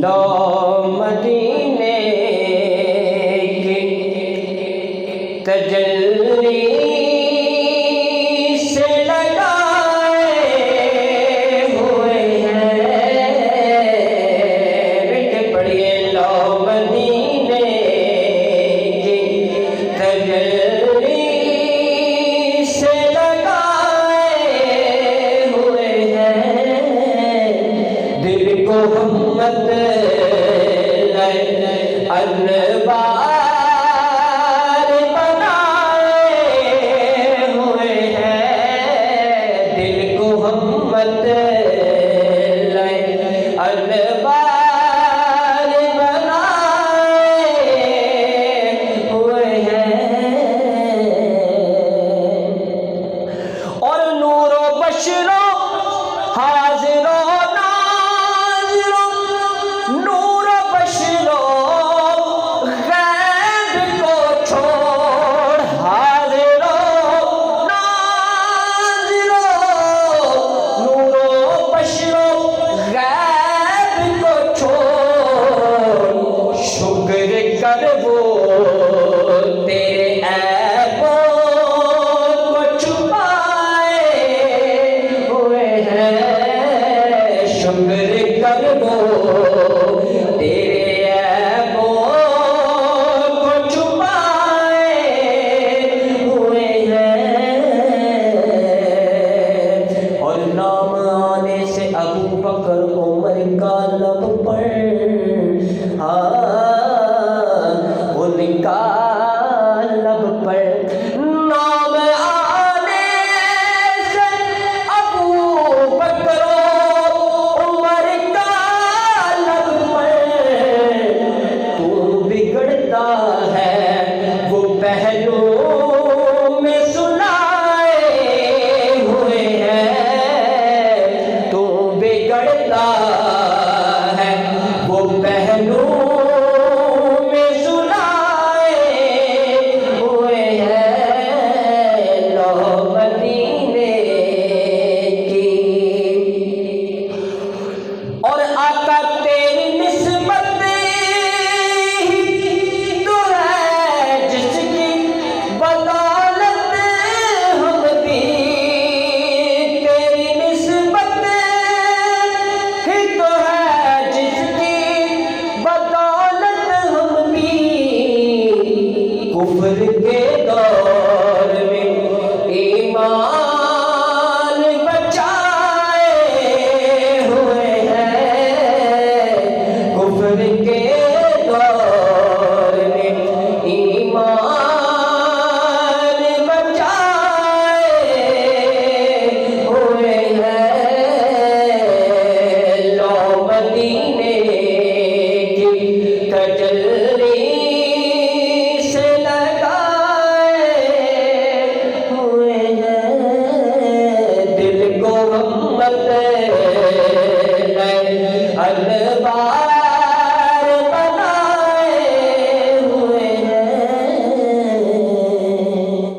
لو مدینے کی تجلی سے لگائے ہوئے ہیں، بیٹے پڑھیے لو مدینے کی تجلی سے لگائے ہوئے ہیں، دل کو ہمت انوار بنائے ہوئے ہیں، دل کو ہمت انوار بنائے ہوئے ہیں، اور نور و بشر و حاضر و اللہ